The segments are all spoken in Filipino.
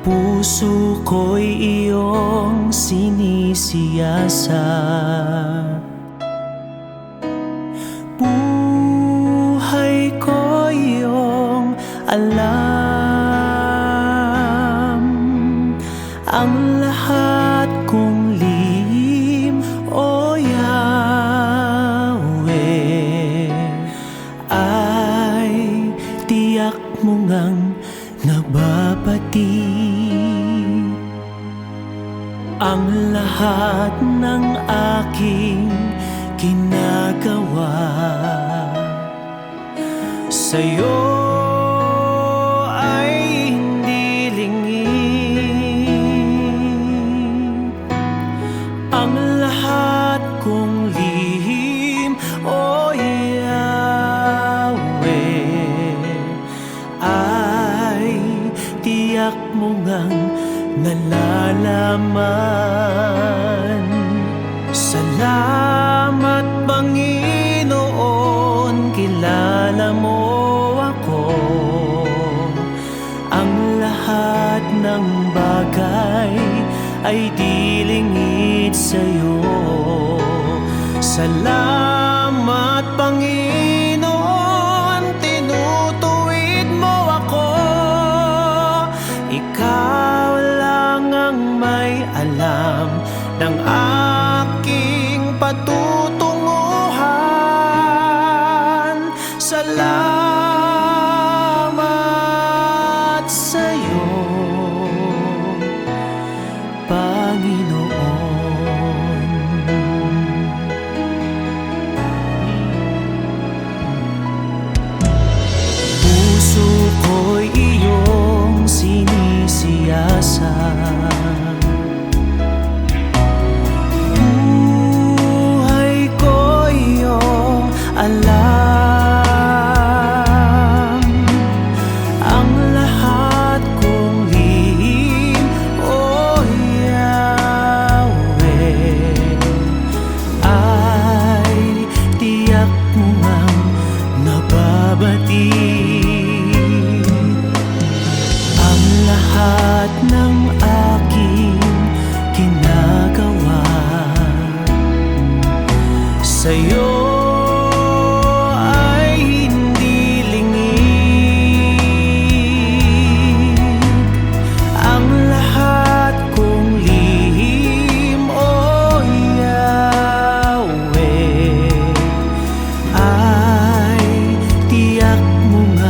puso ko'y iyong sinisiyasat. Buhay ko iyong alam, ang lahat kong lihim, O Yahweh, ay tiyak mo ngang nababati. Ang lahat ng aking ginagawa sa'yo ay hindi lingid. Ang lahat kong lihim, O Yahweh, ay tiyak mo ngang nalalaman. Salamat, Panginoon, kilala mo ako. Ang lahat ng bagay ay di lingid sa'yo. Salamat, Panginoon, tinutuwid mo ako. Ikaw lang ang may alam ng aking patutunguhan. Salamat sa'yo, Panginoon. Puso ko'y iyong sinisiyasat. Alam, ang lahat kong lihim, O Yahweh, ay tiyak mo ngang nababati. Ang lahat ng aking ginagawa sa'yo mo nga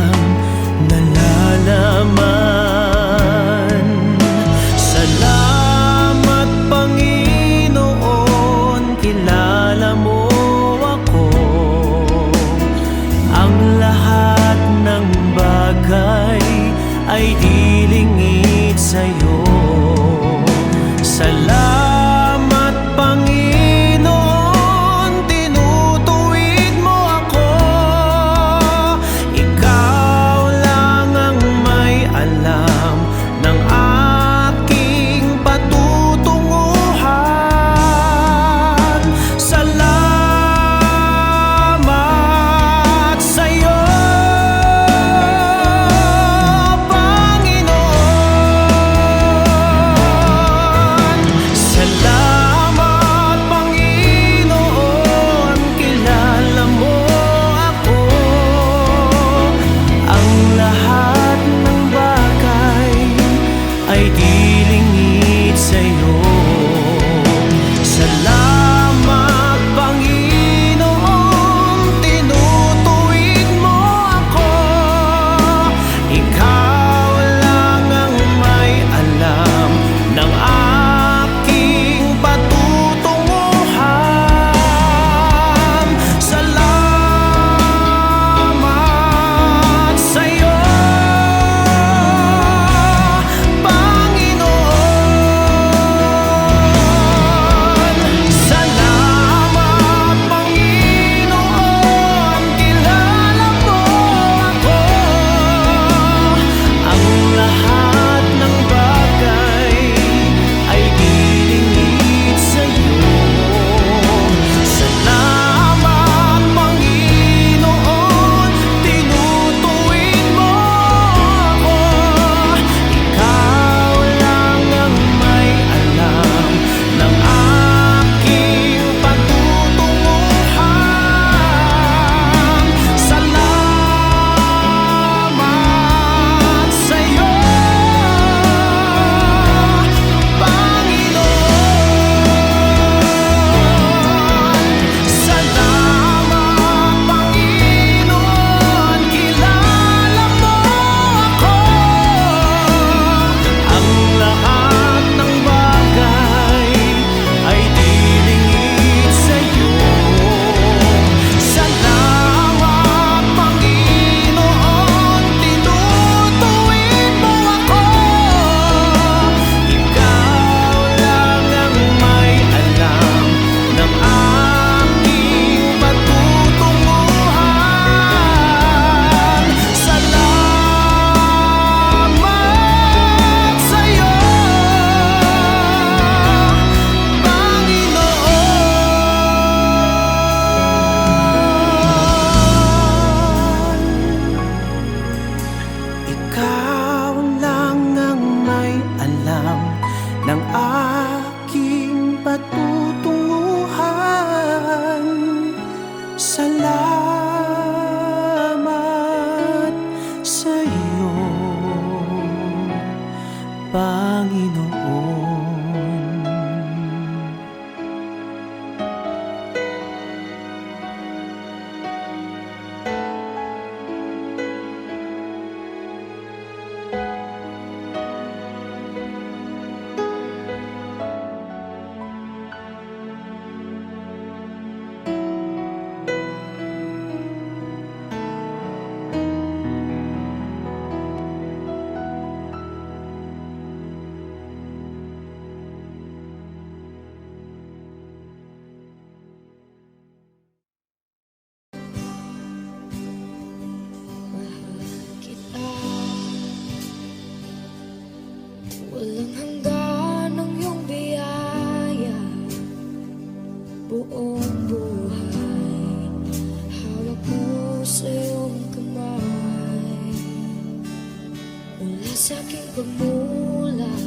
pagmulat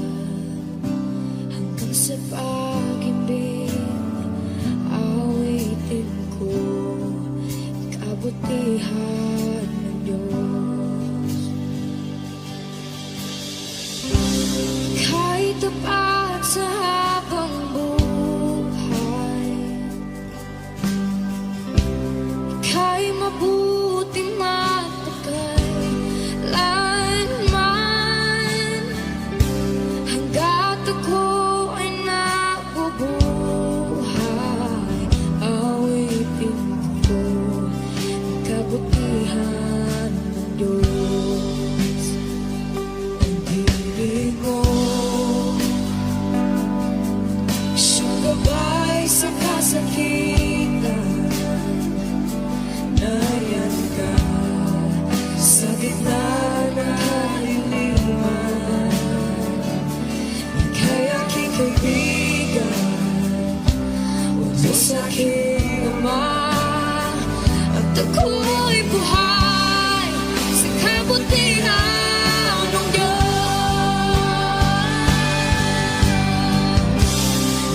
hanggang sa pag-ibig, awitin ko kabutihan ng Diyos. Kahit tapat sa habang buhay, ika'y mabuti matagal lanman, hanggat ako ay nabubuhay, awitin ko ang kabutihan ng Diyos. Ang ibig mo, siyang gabay sa kasakitan, nariyan ka sa gitna ng kaliliman. Ika'y aking kaibigan, Diyos aking Ama, at ako'y buhay sa kabutihan ng Diyos.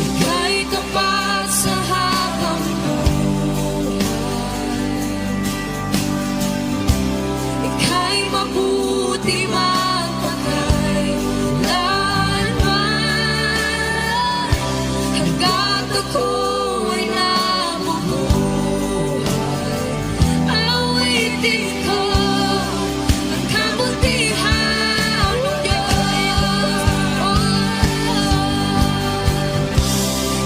Ika'y tapat sa habang buhay, ika'y mabuti magpakailanman, hanggat ako ay nabubuhay, awitin ko ang kabutihan ng Diyos.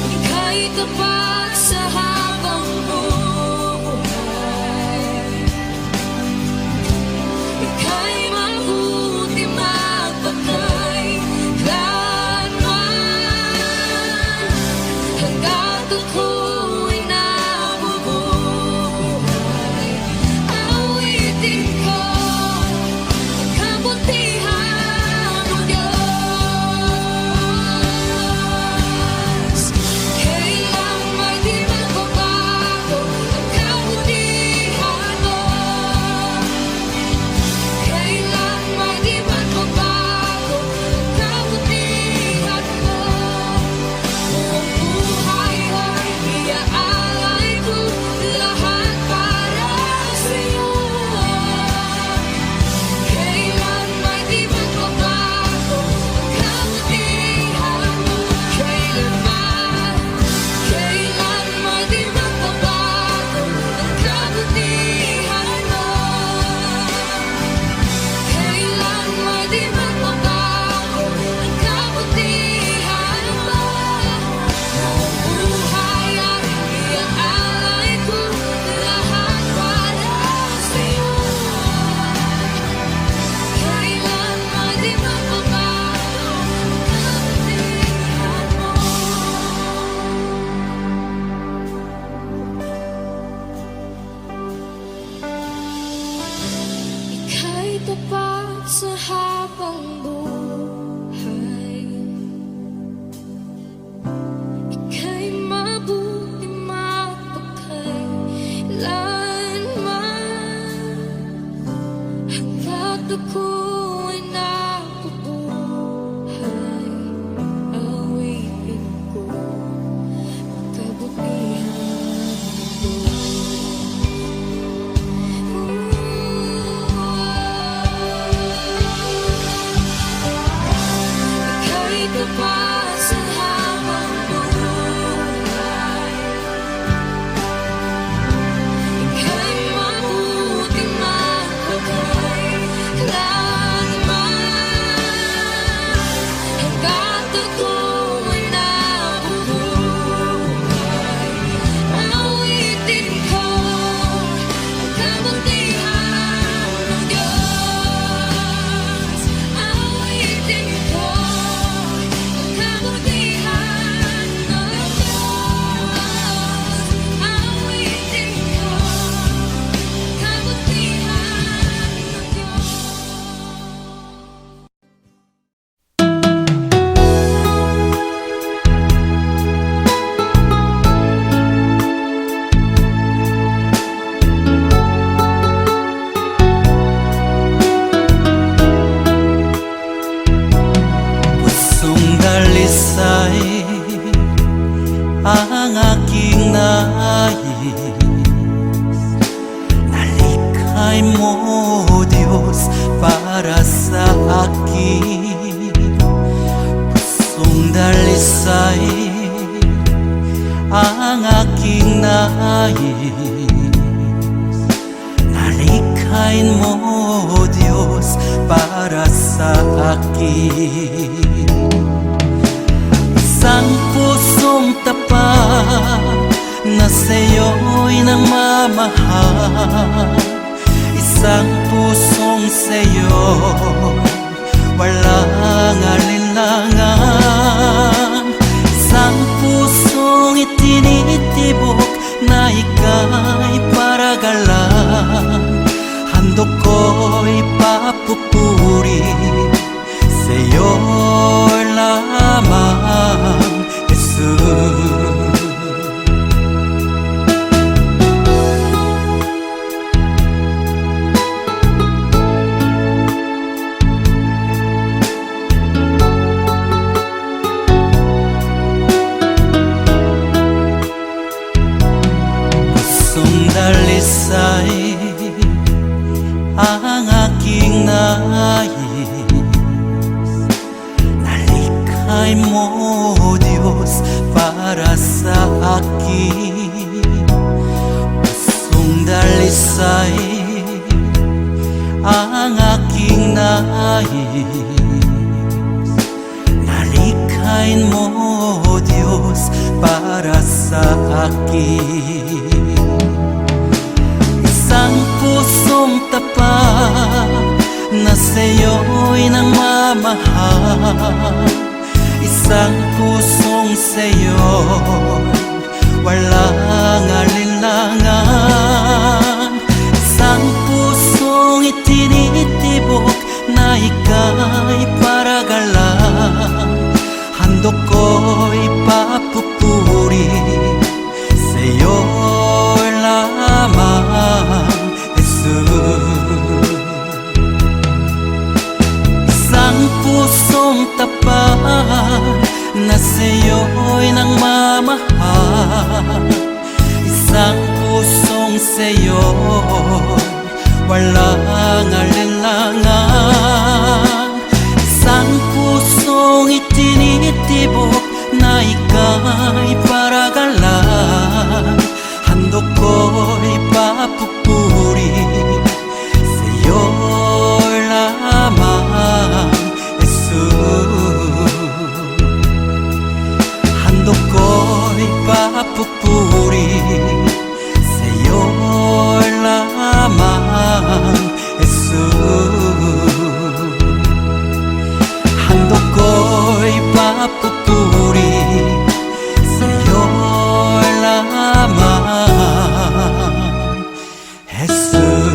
Ika'y tapat sa habang buhay, ika'y mabuti magpakailanman, hanggat ako'y nabubuhay, awitin ko ang kabutihan ng Diyos. Kailang may di magbabago ang kabutihan mo, kailan may di magbabago ang kabutihan mo. Buong buhay ay iaalay ko lahat para sa'yo. Kailan may di magbabago ang kabutihan mo, kailan may di magbabago ang kabutihan mo, kailan may di magbabago ang kabutihan mo. Buong buhay ay iaalay ko lahat para sa'yo. Kailan may di magbabago ang kabutihan mo. Ika'y tapat sa habang buhay, ika'y mabuti magpakailanman, hanggat ako'y nabubuhay, awitin ko ang kabutihan ng Ika'y tapat sa habang buhay, ika'y mabuti magpakailanman, Nalikhay mo, Diyos, para sa akin. Pusong dalisay ang aking nais. Nalikhain mo, Diyos, para sa akin. Isang pusong tapat na sa'yo'y nagmamahal. Isang pusong sa'yo walang alinlangan. Isang pusong itinitibok na ika'y paragalan. Handog ko'y papupuri sa'yo lamang, Jesus. Dalisay ang aking nais. Nalikhay mo, Diyos, para sa akin. Pusong dalisay ang aking nais. Nalikhain mo, Diyos, para sa akin. Isang pusong tapat na sa'yo'y nagmamahal. Isang pusong sa'yo walang alinlangan. Isang pusong itinitibok na ika'y paragalan. Handog ko'y papupuri sa'yo lamang, Jesus. Isang pusong tapat na sa'yo'y nagmamahal. Isang pusong sa'yo walang alinlangan. Isang pusong itinitibok na ika'y paragalan. Handog ko'y papupuri sa'yo lamang, Jesus. Handog ko'y papupuri sa'yo lamang, Jesus. Handog ko'y papupuri sa'yo lamang, Jesus.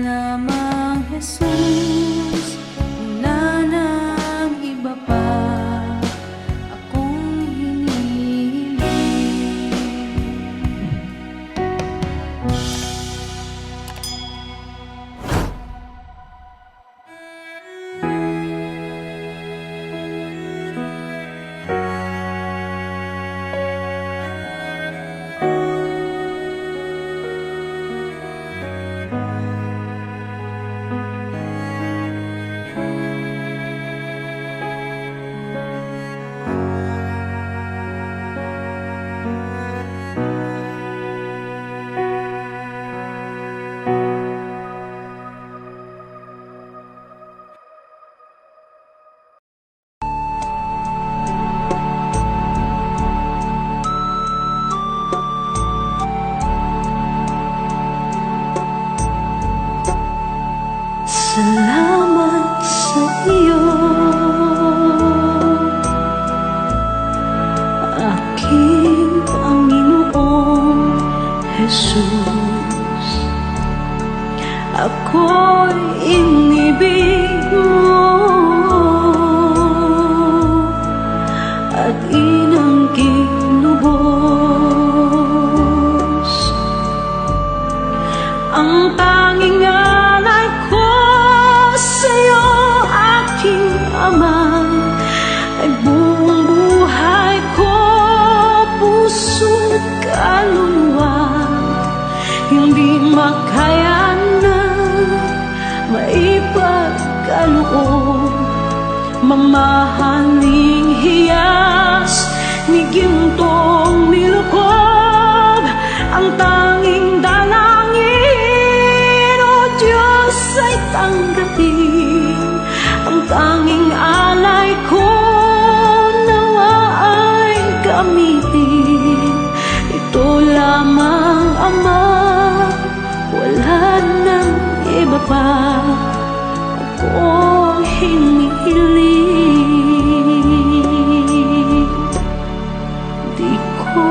lamang Jesus, wala nang iba pa akong hinihiling. Salamat sa iyo, aking Panginoong Jesus. Ako'y inibig mo at inangking lubos. Ang tanging alay ko sa'yo, aking Ama, ay buong buhay ko, puso't kaluluwa. Hindi makaya na maipagkaloob, mamahaling hiyas ni gintong nilukob. Ang tanging dalangin, o Diyos, ay tanggapin. Ang tanging alay ko, nawa ay gamitin. Ito lamang, Ama, wala nang iba pa akong hinihiling. Di ko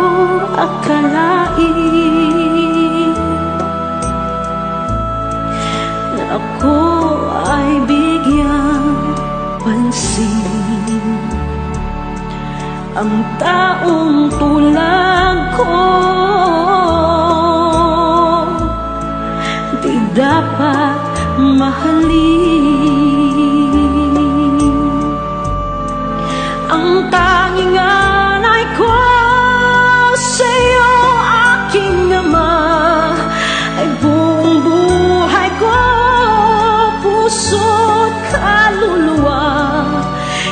akalain na ako ay bigyang pansin. Ang taong tulad ko di dapat mahalin. Ang tanging alay ko sa'yo, aking Ama, ay buong buhay ko, puso't kaluluwa.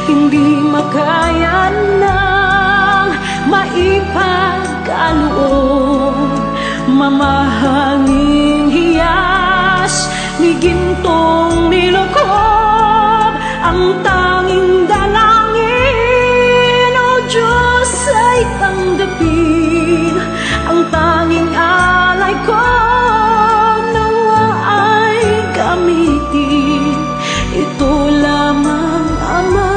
Hindi makaya nang maipagkaloob, mamahaling hiyas ni gintong nilukob. Ang tanging dalangin, o Diyos, ay tanggapin. Ang tanging alay ko, nawa ay gamitin. Ito lamang, Ama,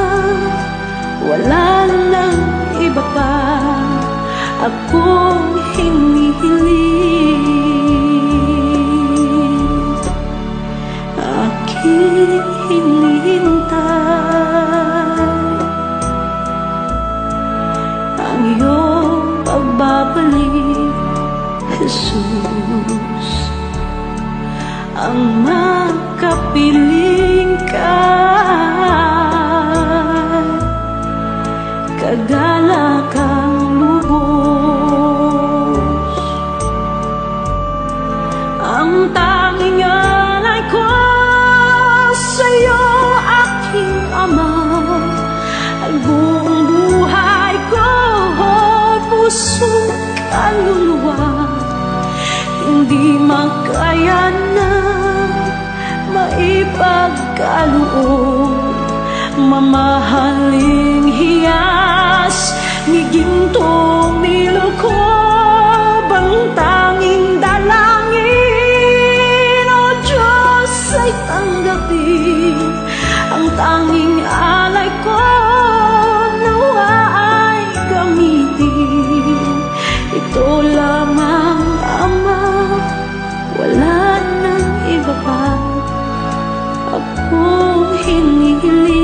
wala nang iba pa akong hinihiling. Aking hinihintay ang iyong pagbabalik, Jesus. Ang makapiling ka, kagalakang lubos. Ang tanging alay ko sa'yo, aking Ama, ay buong buhay ko, puso't kaluluwa. Hindi makaya na maipagkaloob, mamahaling hiyas ni gintong nilukob. Ang tanging dalangin, o Diyos, ay tanggapin. Ang tanging alay ko, nawa ay gamitin. Ito lamang, Ama, wala nang iba pa hinihiling.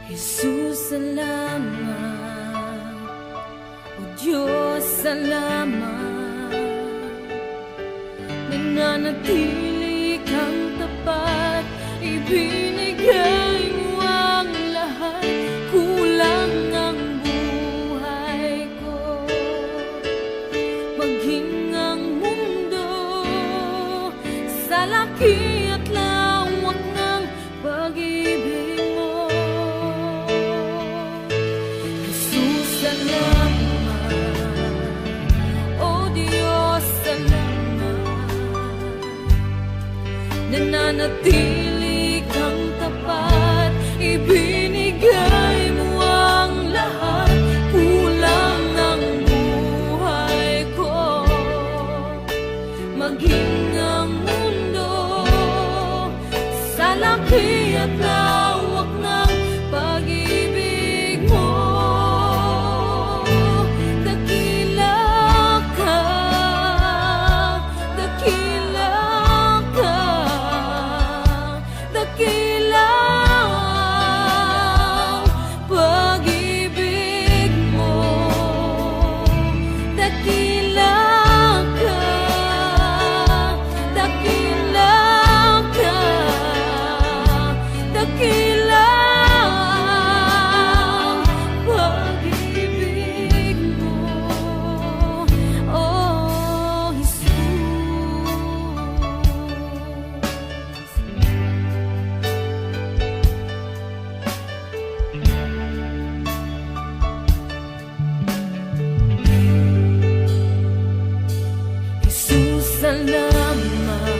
Jesus, salamat. O Diyos, salamat. Nananatili kang tapat, ibinigay mo ang lahat. Kulang ang buhay ko, maging ang mundo sa laki at lawak ng pag-ibig mo. Jesus, salamat. O Diyos, salamat. Nananatili kang tapat, ibinigay mo ang lahat. Kulang ang buhay ko, maging ang mundo sa laki at lawak ng pag-ibig mo. Dakila ka, dakila ka, dakila ang pag-ibig mo. Dakila ka, dakila ka, dakila ang pag-ibig mo. Oh, Jesus. Jesus, salamat.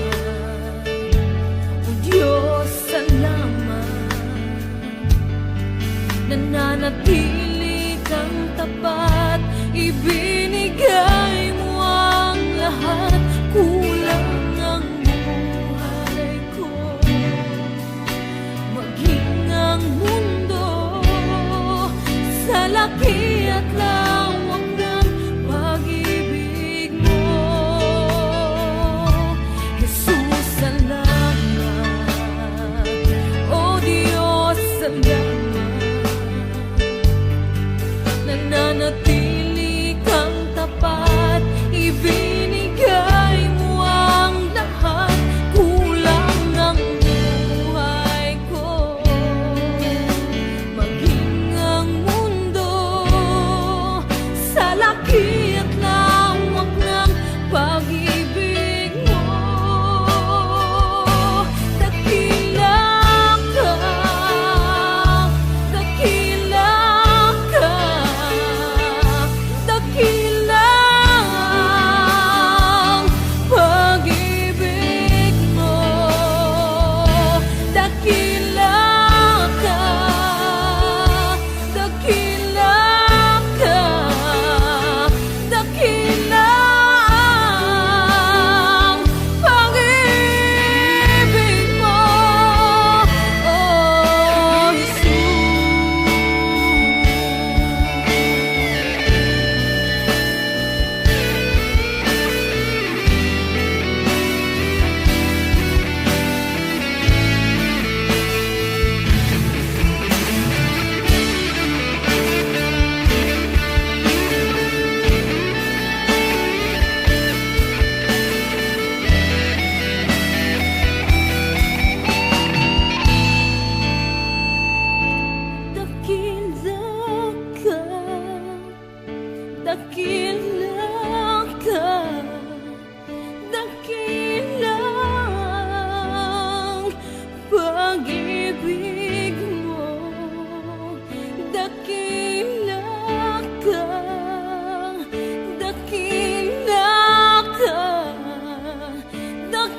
O Diyos, salamat. Nananatili kang tapat, ibinigay mo ang lahat. Kulang ang buhay ko, maging ang mundo sa laki at lawak ng pag-ibig mo. Jesus, salamat. O Diyos, salamat. Nananatili kang tapat, ibinigay mo ang lahat. Kulang ang buhay ko, maging ang mundo sa laki at lawak ng pag-ibig mo. Dakila ka, dakila ka, dakila ang pag-ibig mo. Dakila ka, dakila ka, dakila ang pag-ibig mo. Oh, dakila ka, dakila ang pag-ibig mo. Dakila ka, dakila ka, dakila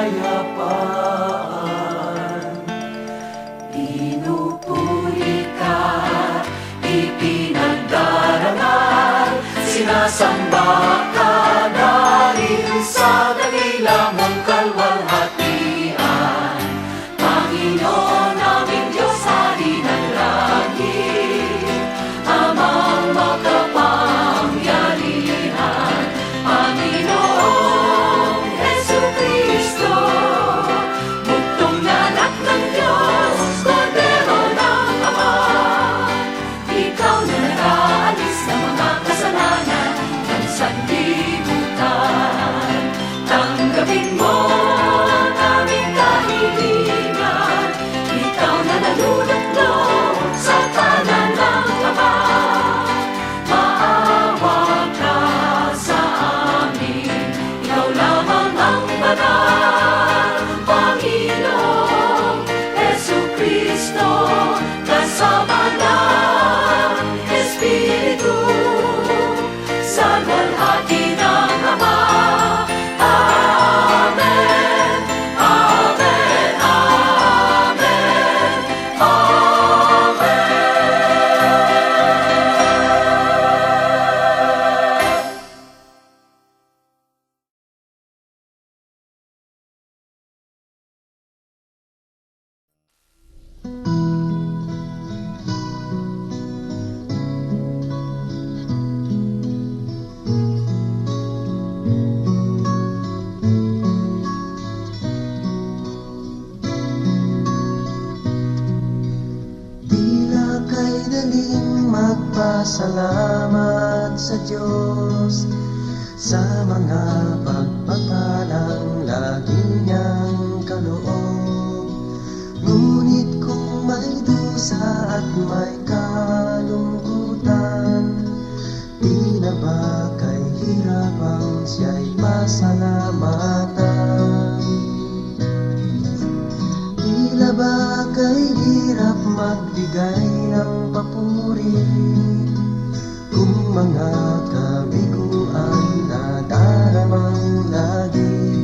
kapayapaan. Pinupuri ka, ipinagdarangal, sinasamba ka dahil sa dakila mong kalwalhatian. Panginoon naming Diyos, Hari ng langit, Amang makapangyarihan, Panginoong Jesucristo, buktong na anak ng Diyos, Kordero ng Ama. Ikaw na nag-aalis ng mga kasalanan ng sanlibutan. Tanggapin mo ang aming kahilingan, ikaw na nalulugdog sa tanan ng Ama. Maawa ka sa amin, ikaw lamang ang banal, Panginoong Jesucristo, kasama ng Espiritu, sa luwalhati ng Ama. Amen, amen, amen, amen. Tila kay daling magpasalamat sa Diyos sa mga pagpapalang lagi niyang kaloob. Ngunit kung may dusa at may kalungkutan, tila ba kay hirapang siya'y pasalamatan? Tila ba kay hirap magbigay ng papuri kung mga kabiguan na daramang lagi?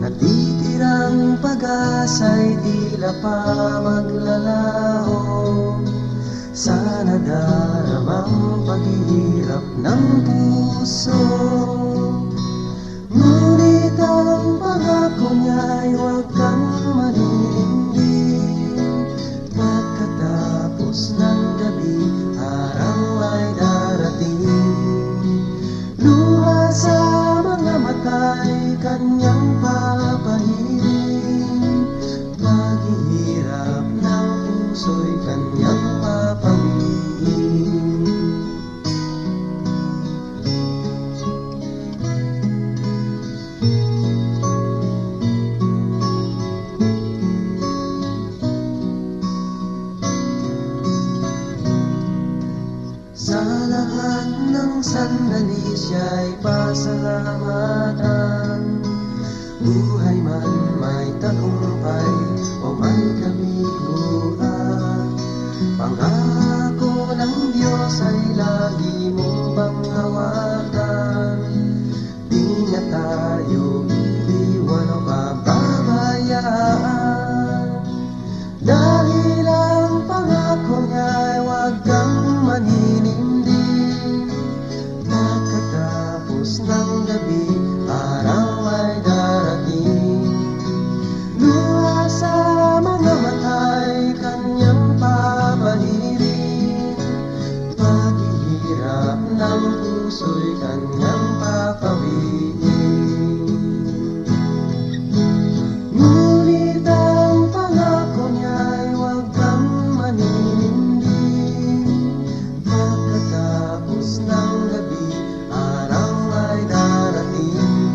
Natitirang pag-asa'y tila pa maglalaho sa nadaramang paghihirap ng puso. Ngunit ang pangako niya'y huwag kang maninindig. Pagkatapos ng gabi, araw ay darating. Luha sa mga mata'y kanyang papahirin. Paghihirap ng puso'y kanyang papawiin. Sa lahat ng sandali siya'y pasalamatan. Buhay man may tagumpay o may kabiguan, pangako ng Diyos ay lagi mong panghawakan. Di niya tayo iiwan o pababayaan, dahil ang pangako niya'y huwag kang maninindig. Pagkatapos ng gabi, araw ay darating. Luha sa mga mata'y kanyang papahirin. Paghihirap ng puso'y kanyang papawiin. Ngunit ang pangako niya'y huwag kang maninindig. Pagkatapos ng gabi, araw ay darating.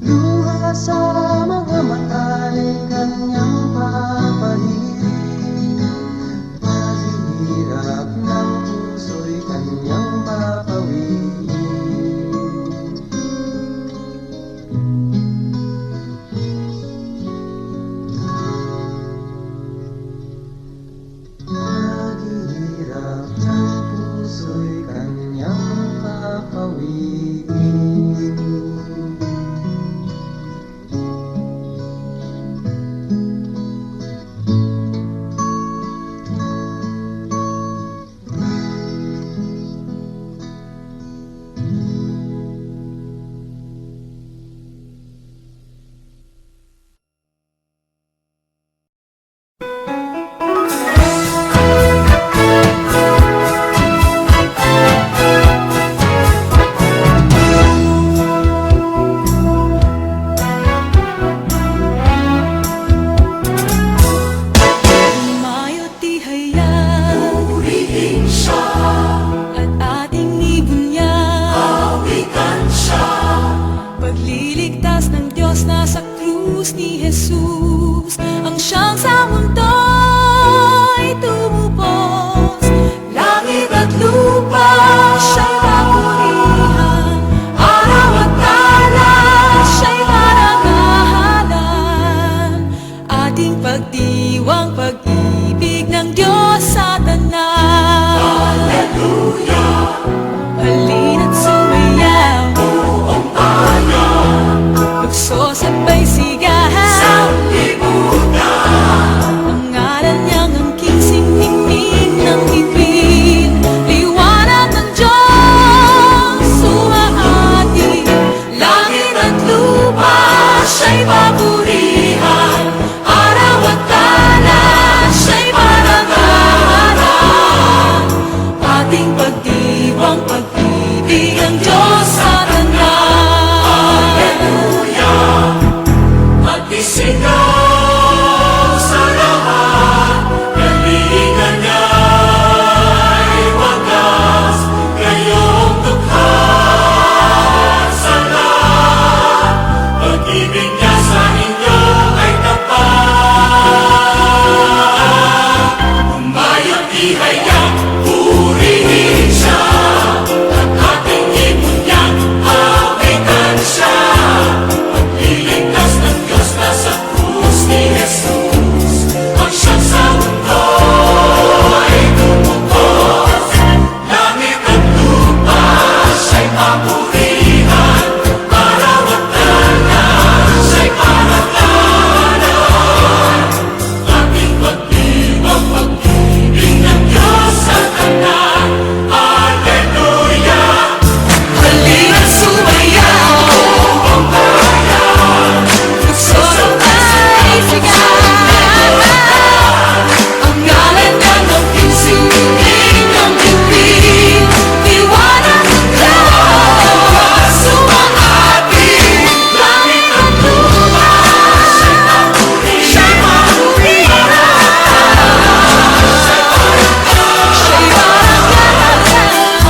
Luha sa mga mata'y kanyang papahirin. Paghihirap ng puso'y kanyang papawiin. krus ni Jesus, ang siyang sa mundo'y tumubos. Langit at lupa siya'y papurihan, araw at talas siya'y parangalan. Ating pagdiwang pag-ibig ng Diyos sa tanan. Hallelujah, Halina't sumayaw, buong bayan magsosabay sigahan. sa libutan. Ang ngalan niyang angking siningning ng bibig, liwanag ng Diyos umahati. Langit at lupa siya'y papurihan, araw at talas siya'y parangalan. Ating pagdiwang pag-ibig ang Diyos sa tanan. Hallelujah, magdisigaw sa lahat, kalingan niya'y wagas, kayong dukha sa lahat, pag-ibig niya sa inyo ay tapat. Umayong ihayag, purihin siya, at ating imunyang awitan siya. Pagliligtas ng Diyos na sa krus ni Jesus, ang siyang sa mundo ay tumubos. Langit at lupa siya'y papurihan, araw at talas siya'y parangalan. Ating pagdiwang pag-ibig ng Diyos sa tanan. Hallelujah, halina't sumayaw, buong bayan Magsosabay sigahan. ang ngalan ng angking siningning ng bibig, liwanag ng Diyos umahati. Langit at lupa siya'y papurihan,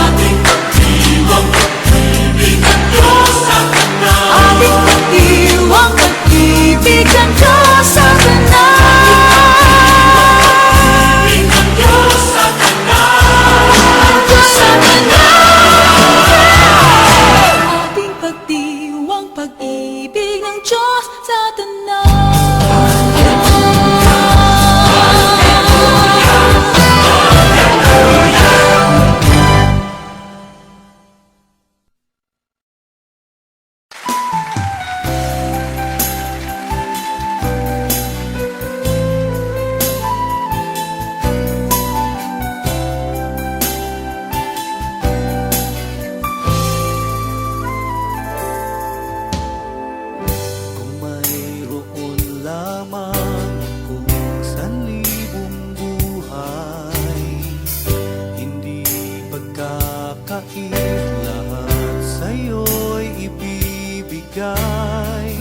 ating pagdiwang pag-ibig ng Diyos sa tanan. Ating pagdiwang pag-ibig ang Diyos sa tanan. Pag-ibig ng Diyos sa tanan. Sa tanan. Ating pagdiwang pag-ibig ng Diyos sa tanan. Kung mayroon lamang kung sanlibong buhay, hindi pagkakait lahat sa'yo'y ibibigay.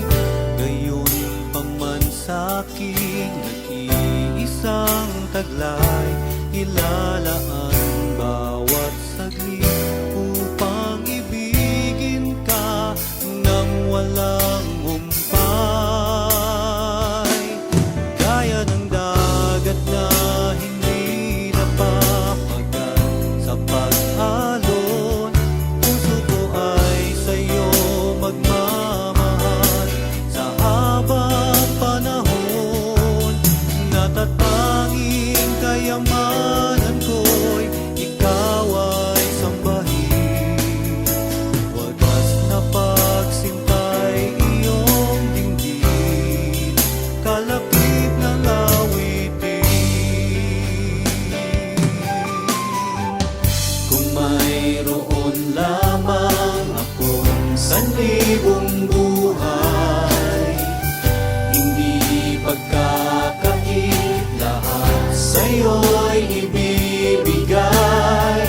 Gayon paman sa'king nag-iisang taglay, ilalaan bawat saglit upang ibigin ka ng walang humpay. Gaya ng dagat na hindi napapagal sa pag-alon, puso ko ay sa'yo magmamahal sa habang panahon. Natatanging kayamanan ko'y ikaw ay sambahin. Wagas na pagsintay iyong dinggin, kalapit ng awitin. Kung mayroon lamang akong sanlibong buhay, hindi pagkakait lahat sa'yo'y ibibigay.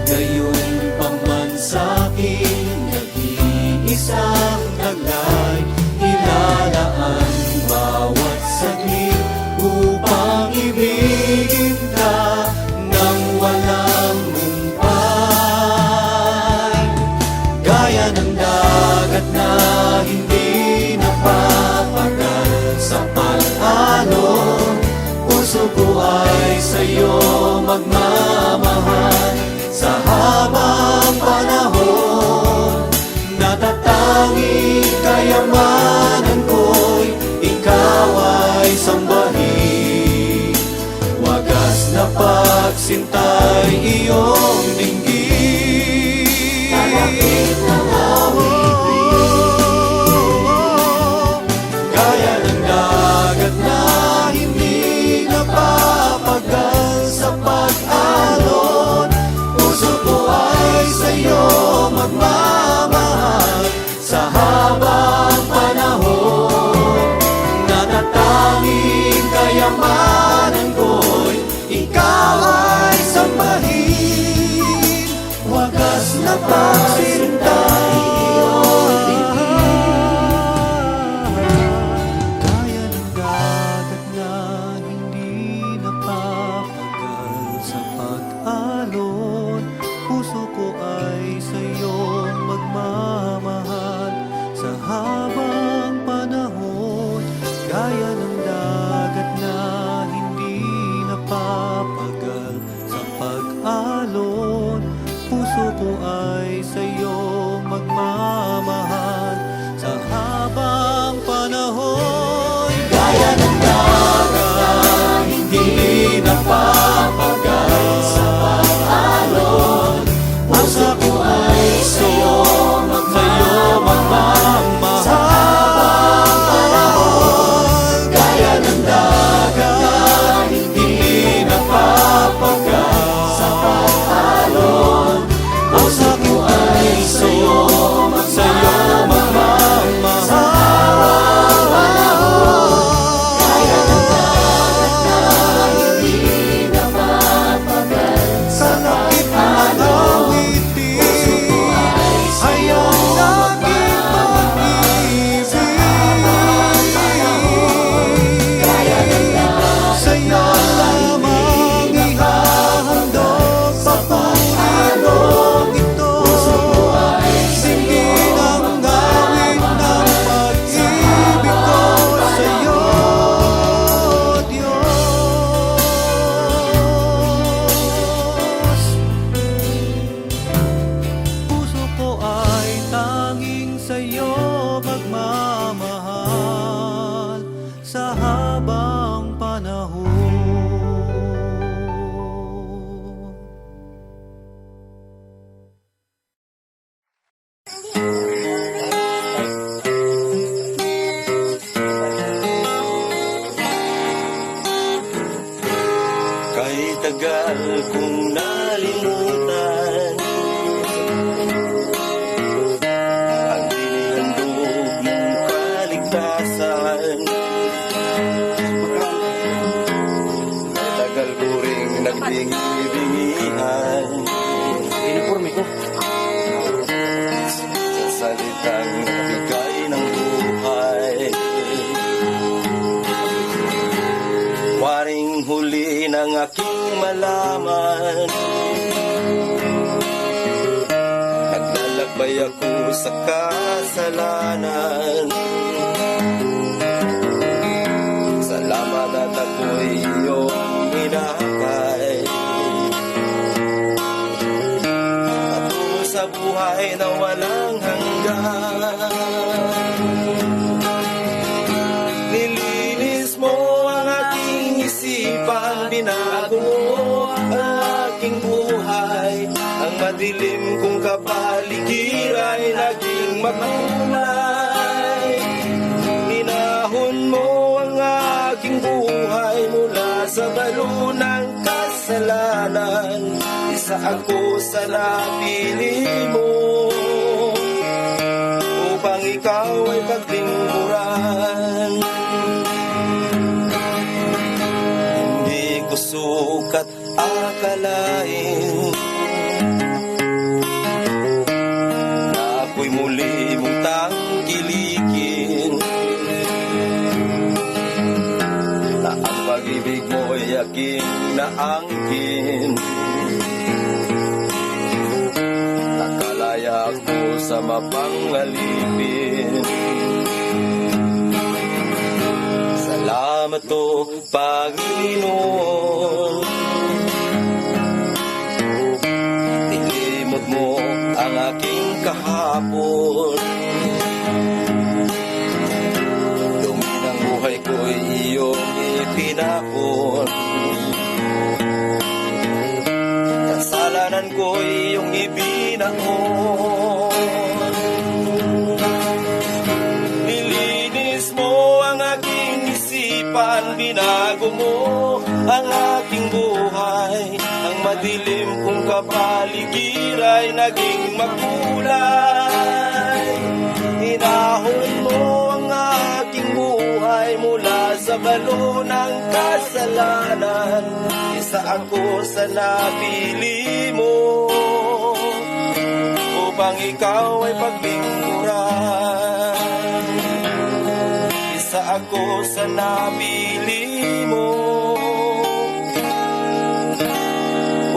Gayon paman sa'kin nag-iisang taglay, ilalaan bawat saglit upang ibigin ka ng walang humpay. Gaya ng dagat na hindi napapagal puso ko ay sa'yo magmamahal. Sa habang panahon, natatanging kayamanan ko'y ikaw ay sambahin. Wagas na pagsintay iyong dinggin. Kalapit ng gaya ng dagat na hindi napapagal sa pag-alon. Puso ko ay sa'yo magmamahal. Sa habang panahon, natatanging kayamanan ko'y ikaw ay sambahin. Wagas na pagsintay iyong gaya ng dagat na hindi napapagal sa pag-alon. Puso ko ay sa'yo magmamahal. Sa habang panahon, gaya ng dagat na hindi napapagal sa pag-alon. Puso ko ay sa'yo magmamahal. Sa habang panahon, gaya ng dagat na hindi napapagal sa pag-alon. Puso ko ay sa'yo magmamahal. Sa habang panahon, gaya ng dagat na hindi napapagal sa pag-alon. Puso ko ay sa'yo magmamahal. Sa habang panahon, gaya ng dagat na hindi napapagal sa pag-alon. Puso ko ay sa'yo mag-ibig. Gaya ng dagat sa'yo lamang ihahandog sa pag-alon ito. Puso ko ay sa'yo gawin ng pag-ibig ko sa'yo, Diyos. Puso ko ay tanging sa'yo magmamahal. Sa habang panahon. Kahit tagal kong nalimutan ang dinihandog mong kaligtasan. Kahit tagal ko ring nagbingi-bingihan uniforme ko sa salitang nagbigay ng buhay. Waring huli ng aking malaman, naglalakbay ako sa kasalanan. Salamat at ako'y iyong hinahakay. Patungo sa buhay na walang hanggan. Nilinis mo ang aking isipan, binago mo ang aking buhay. Ang madilim kong kapaligiran ay naging makulay. Minahon mo ang aking buhay mula sa balo ng kasalanan. Isa ako sa napili mo upang ikaw ay paglingkuran. Hindi ko sukat akalain na ako'y muli mong tangkilikin, na ang pag-ibig mo'y aking naangkin. Nakalaya ako sa mapangalipin. Salamat salamat po, Panginoon. Nilimot mo ang aking kahapon. Dumi ng buhay ko'y iyong ipinapon. Kasalanan ko'y iyong ibinaon. Nilinis mo ang aking isipan, binago mo ang aking buhay. Ang madilim kong kapaligid ay naging makulay. Hinahon mo ang aking buhay mula sa balo ng kasalanan. Isa ako sa napili mo upang ikaw ay paglingkuran. Isa ako sa napili mo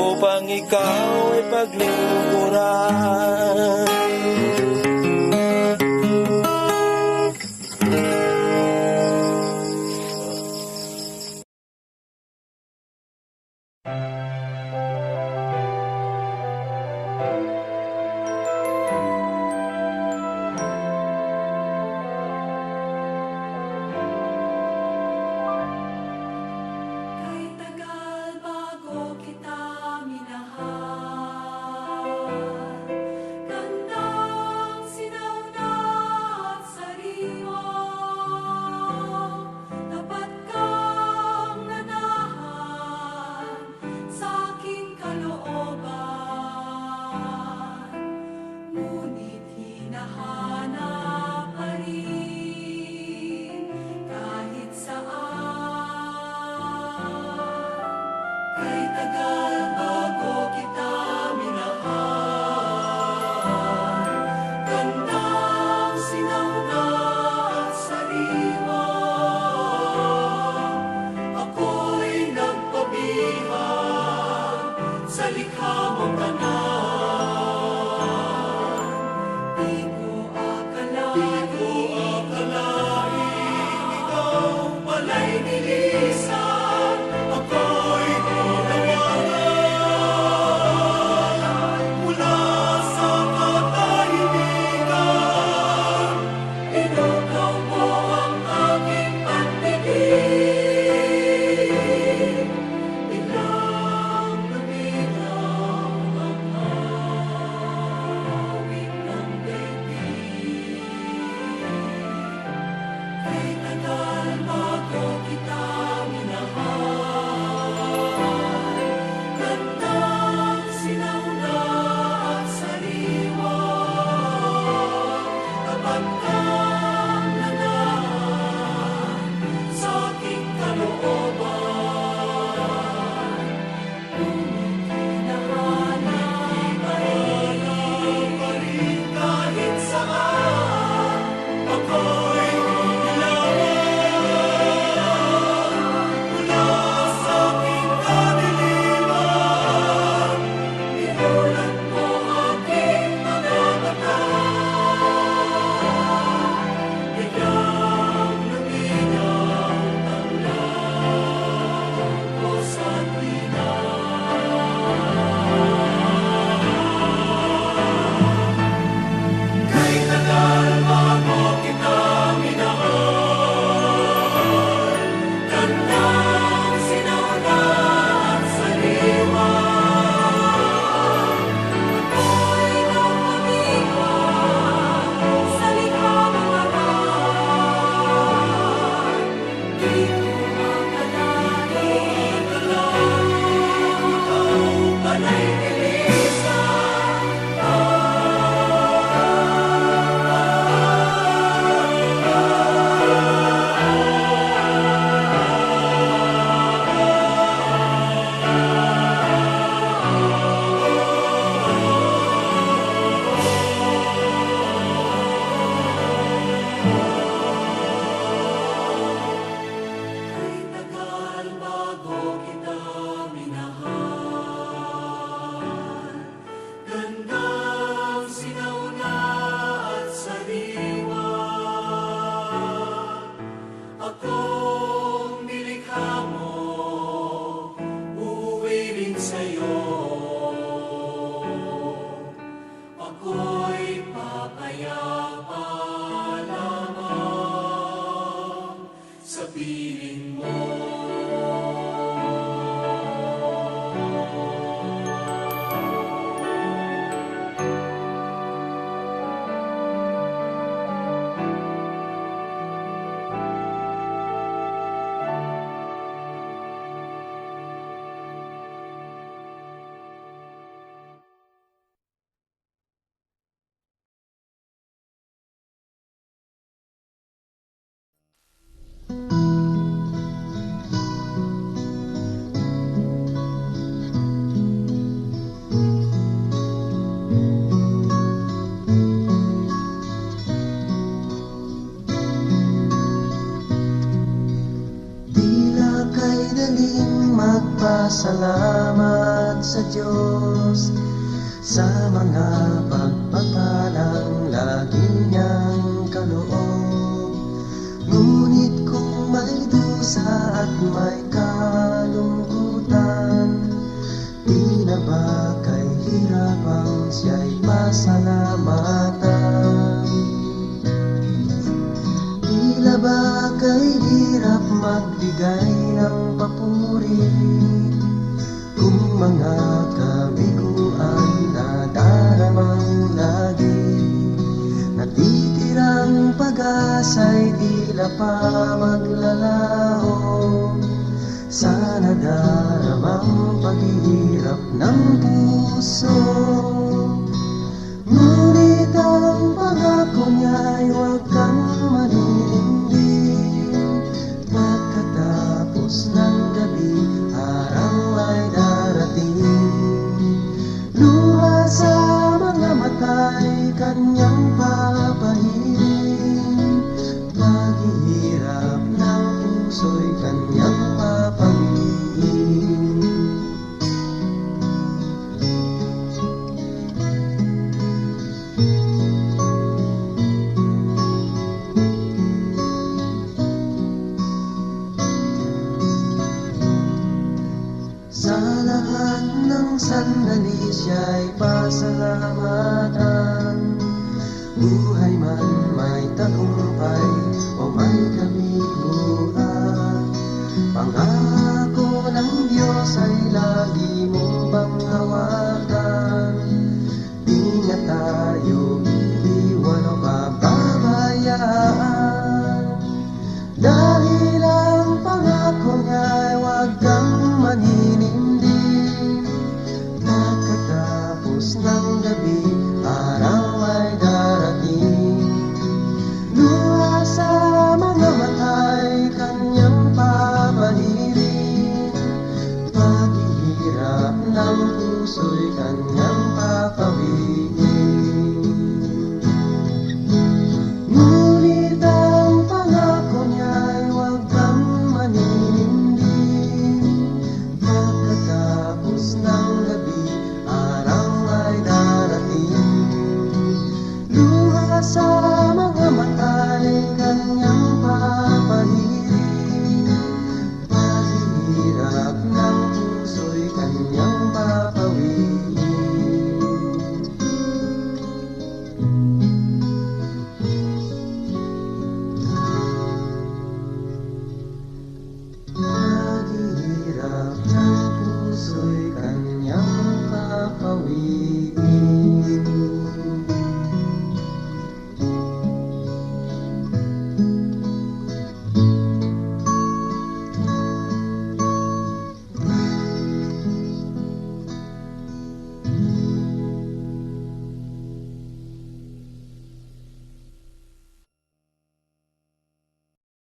upang ikaw ay paglingkuran. Kay tagal bago kita minahal, ganda nagpapasalamat sa Diyos sa mga pagpapalang lagi niyang kaloob. Ngunit kung may dusa at may kalungkutan, di na ba kay hirapang siya'y pasalamatan? Tila ba kay hirap magbigay ng papuri kung mga kabiguan na daramang lagi? Natitirang pag-asa'y tila pa maglalaho sa nadaramang paghihirap ng puso. Ngunit ang pangako niya'y huwag kang maninindig. Pagkatapos ng gabi, araw ay darating. Luha sa mga mata'y kanyang papahirin. Paghihirap ng puso'y kanyang papangin. Sa lahat ng sandali siya'y pasalamatan. Buhay man may tagumpay o may kabiguan, pangako ng Diyos ay lagi mong panghawakan. Di na tayo iiwan o pababayaan, dahil ang pangako niya'y huwag kang maninindig. Pagkatapos ng gabi, araw ay darating. Luha sa mga mata'y kanyang papalirin. Paghihirap ng puso'y kanyang papawin. Ngunit ang pangako niya'y huwag kang maninindig. Pagkatapos ng gabi, araw ay darating. Luha sa